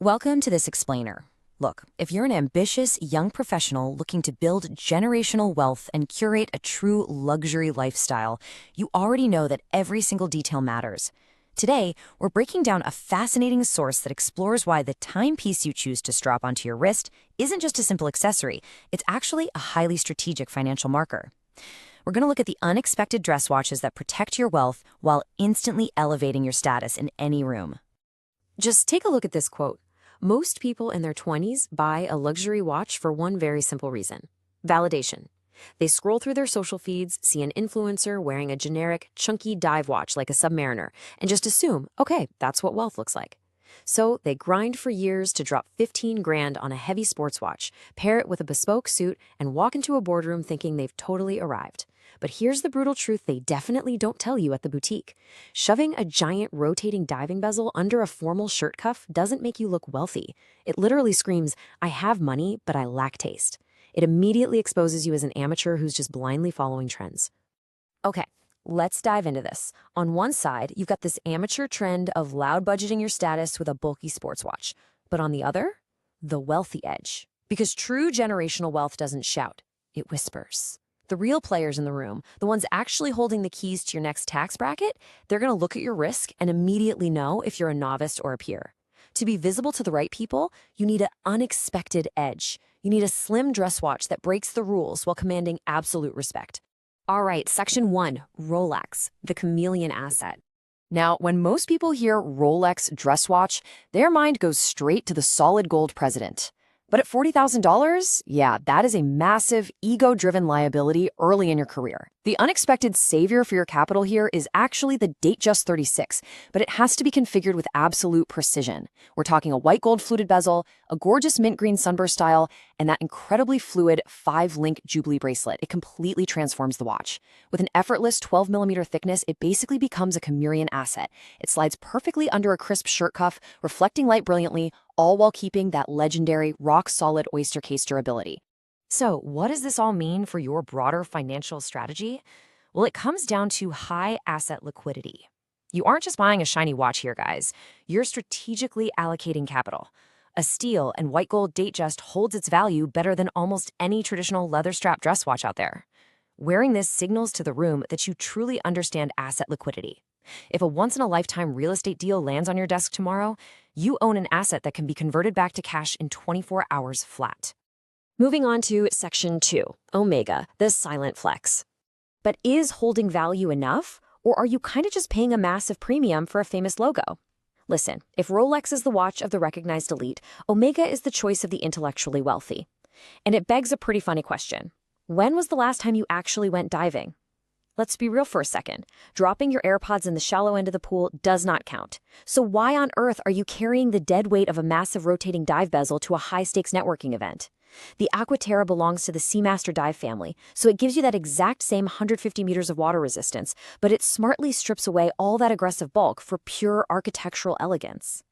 Welcome to this explainer. Look, if you're an ambitious young professional looking to build generational wealth and curate a true luxury lifestyle, you already know that every single detail matters. Today, we're breaking down a fascinating source that explores why the timepiece you choose to strap onto your wrist isn't just a simple accessory, it's actually a highly strategic financial marker. We're going to look at the unexpected dress watches that protect your wealth while instantly elevating your status in any room. Just take a look at this quote. Most people in their 20s buy a luxury watch for one very simple reason: validation. They scroll through their social feeds, see an influencer wearing a generic, chunky dive watch like a Submariner, and just assume, okay, that's what wealth looks like. So they grind for years to drop 15 grand on a heavy sports watch, pair it with a bespoke suit, and walk into a boardroom thinking they've totally arrived. But here's the brutal truth they definitely don't tell you at the boutique. Shoving a giant rotating diving bezel under a formal shirt cuff doesn't make you look wealthy. It literally screams, I have money, but I lack taste. It immediately exposes you as an amateur who's just blindly following trends. Okay, let's dive into this. On one side, you've got this amateur trend of loud budgeting your status with a bulky sports watch. But on the other, the wealthy edge. Because true generational wealth doesn't shout, it whispers. The real players in the room, the ones actually holding the keys to your next tax bracket, they're going to look at your risk and immediately know if you're a novice or a peer. To be visible to the right people, you need an unexpected edge. You need a slim dress watch that breaks the rules while commanding absolute respect. All right, Section 1, Rolex, the chameleon asset. Now, when most people hear Rolex dress watch, their mind goes straight to the solid gold president. But at $40,000, yeah, that is a massive, ego-driven liability early in your career. The unexpected savior for your capital here is actually the Datejust 36, but it has to be configured with absolute precision. We're talking a white gold fluted bezel, a gorgeous mint green sunburst style, and that incredibly fluid 5-link Jubilee bracelet. It completely transforms the watch. With an effortless 12mm thickness, it basically becomes a chameleon asset. It slides perfectly under a crisp shirt cuff, reflecting light brilliantly, all while keeping that legendary rock-solid oyster case durability. So, what does this all mean for your broader financial strategy? Well, it comes down to high asset liquidity. You aren't just buying a shiny watch here, guys. You're strategically allocating capital. A steel and white gold Datejust holds its value better than almost any traditional leather-strap dress watch out there. Wearing this signals to the room that you truly understand asset liquidity. If a once-in-a-lifetime real estate deal lands on your desk tomorrow, you own an asset that can be converted back to cash in 24 hours flat. Moving on to Section 2, Omega, the silent flex. But is holding value enough, or are you kind of just paying a massive premium for a famous logo? Listen, if Rolex is the watch of the recognized elite, Omega is the choice of the intellectually wealthy. And it begs a pretty funny question. When was the last time you actually went diving? Let's be real for a second. Dropping your AirPods in the shallow end of the pool does not count. So why on earth are you carrying the dead weight of a massive rotating dive bezel to a high-stakes networking event? The Aquaterra belongs to the Seamaster dive family, so it gives you that exact same 150 meters of water resistance, but it smartly strips away all that aggressive bulk for pure architectural elegance.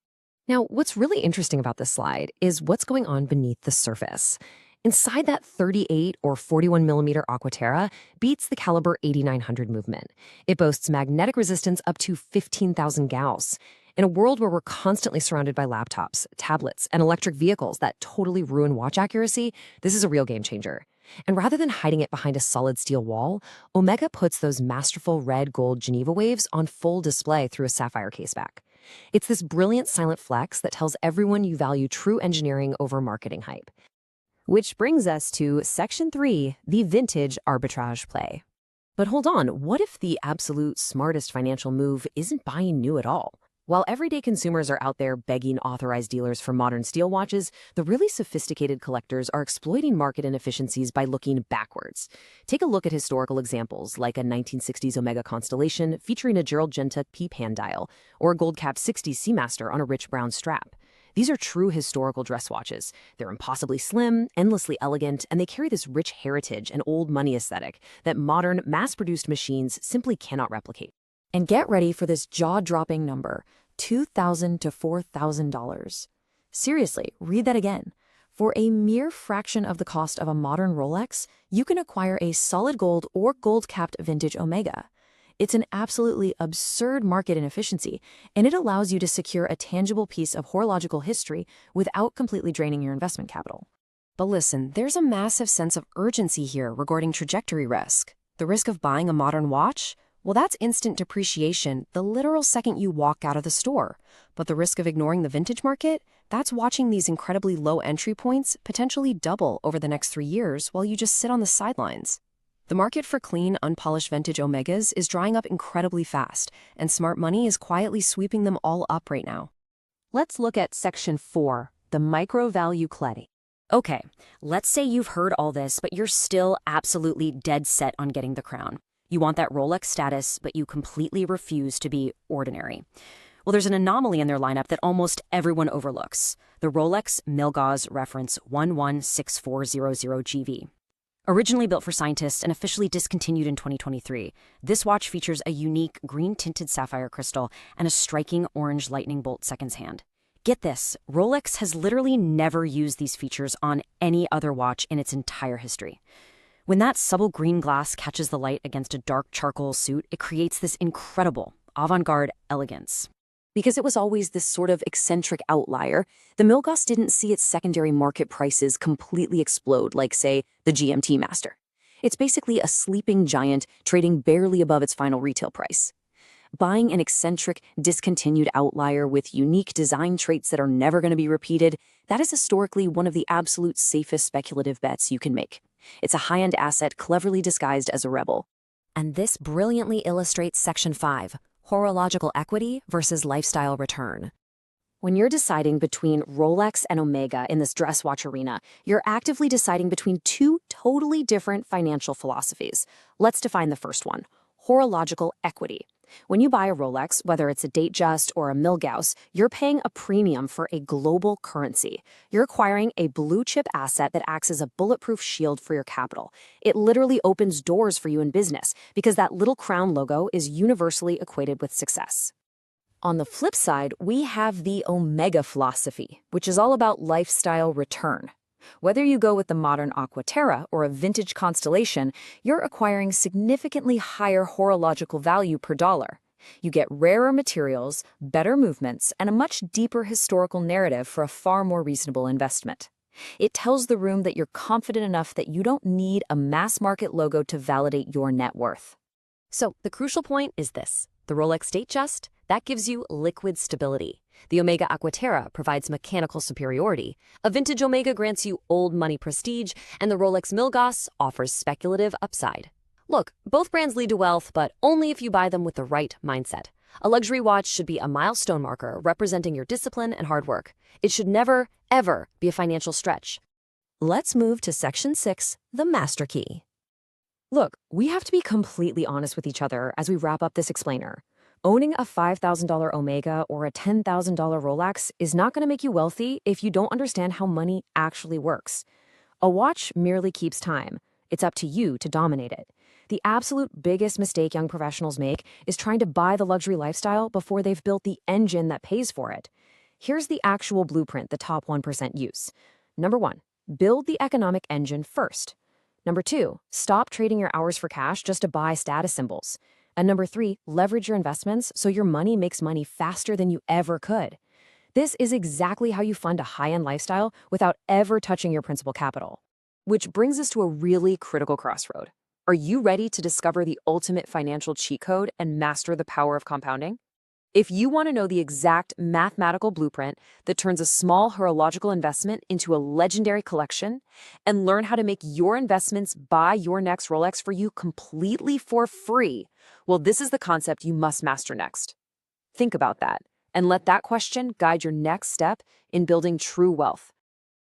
Now, what's really interesting about this slide is what's going on beneath the surface. Inside that 38 or 41mm Aquaterra beats the caliber 8900 movement. It boasts magnetic resistance up to 15,000 Gauss. In a world where we're constantly surrounded by laptops, tablets, and electric vehicles that totally ruin watch accuracy, this is a real game changer. And rather than hiding it behind a solid steel wall, Omega puts those masterful red-gold Geneva waves on full display through a sapphire caseback. It's this brilliant silent flex that tells everyone you value true engineering over marketing hype. Which brings us to Section 3, the vintage arbitrage play. But hold on, what if the absolute smartest financial move isn't buying new at all? While everyday consumers are out there begging authorized dealers for modern steel watches, the really sophisticated collectors are exploiting market inefficiencies by looking backwards. Take a look at historical examples like a 1960s Omega Constellation featuring a Gerald Genta P-pan dial, or a gold-capped 60s Seamaster on a rich brown strap. These are true historical dress watches. They're impossibly slim, endlessly elegant, and they carry this rich heritage and old money aesthetic that modern, mass-produced machines simply cannot replicate. And get ready for this jaw-dropping number, $2,000 to $4,000. Seriously, read that again. For a mere fraction of the cost of a modern Rolex, you can acquire a solid gold or gold-capped vintage Omega. It's an absolutely absurd market inefficiency, and it allows you to secure a tangible piece of horological history without completely draining your investment capital. But listen, there's a massive sense of urgency here regarding trajectory risk. The risk of buying a modern watch? Well, that's instant depreciation the literal second you walk out of the store. But the risk of ignoring the vintage market? That's watching these incredibly low entry points potentially double over the next 3 years while you just sit on the sidelines. The market for clean, unpolished vintage Omegas is drying up incredibly fast, and smart money is quietly sweeping them all up right now. Let's look at Section 4, the micro-value cladding. Okay, let's say you've heard all this, but you're still absolutely dead set on getting the crown. You want that Rolex status, but you completely refuse to be ordinary. Well, there's an anomaly in their lineup that almost everyone overlooks, the Rolex Milgauss reference 116400GV. Originally built for scientists and officially discontinued in 2023, this watch features a unique green-tinted sapphire crystal and a striking orange lightning bolt seconds hand. Get this, Rolex has literally never used these features on any other watch in its entire history. When that subtle green glass catches the light against a dark charcoal suit, it creates this incredible avant-garde elegance. Because it was always this sort of eccentric outlier, the Milgauss didn't see its secondary market prices completely explode like, say, the GMT Master. It's basically a sleeping giant trading barely above its final retail price. Buying an eccentric, discontinued outlier with unique design traits that are never going to be repeated, that is historically one of the absolute safest speculative bets you can make. It's a high-end asset cleverly disguised as a rebel. And this brilliantly illustrates Section 5, horological equity versus lifestyle return. When you're deciding between Rolex and Omega in this dress watch arena, you're actively deciding between two totally different financial philosophies. Let's define the first one, horological equity. When you buy a Rolex, whether it's a Datejust or a Milgauss, you're paying a premium for a global currency. You're acquiring a blue-chip asset that acts as a bulletproof shield for your capital. It literally opens doors for you in business because that little crown logo is universally equated with success. On the flip side, we have the Omega philosophy, which is all about lifestyle return. Whether you go with the modern Aquaterra or a vintage Constellation, you're acquiring significantly higher horological value per dollar. You get rarer materials, better movements, and a much deeper historical narrative for a far more reasonable investment. It tells the room that you're confident enough that you don't need a mass-market logo to validate your net worth. So the crucial point is this. The Rolex Datejust, that gives you liquid stability. The Omega Aquaterra provides mechanical superiority. A vintage Omega grants you old money prestige, and the Rolex Milgauss offers speculative upside. Look, both brands lead to wealth, but only if you buy them with the right mindset. A luxury watch should be a milestone marker representing your discipline and hard work. It should never, ever be a financial stretch. Let's move to Section 6, the Master Key. Look, we have to be completely honest with each other as we wrap up this explainer. Owning a $5,000 Omega or a $10,000 Rolex is not going to make you wealthy if you don't understand how money actually works. A watch merely keeps time. It's up to you to dominate it. The absolute biggest mistake young professionals make is trying to buy the luxury lifestyle before they've built the engine that pays for it. Here's the actual blueprint the top 1% use. Number 1, build the economic engine first. Number 2, stop trading your hours for cash just to buy status symbols. And number 3, leverage your investments so your money makes money faster than you ever could. This is exactly how you fund a high-end lifestyle without ever touching your principal capital. Which brings us to a really critical crossroad. Are you ready to discover the ultimate financial cheat code and master the power of compounding? If you want to know the exact mathematical blueprint that turns a small horological investment into a legendary collection and learn how to make your investments buy your next Rolex for you completely for free, well, this is the concept you must master next. Think about that and let that question guide your next step in building true wealth.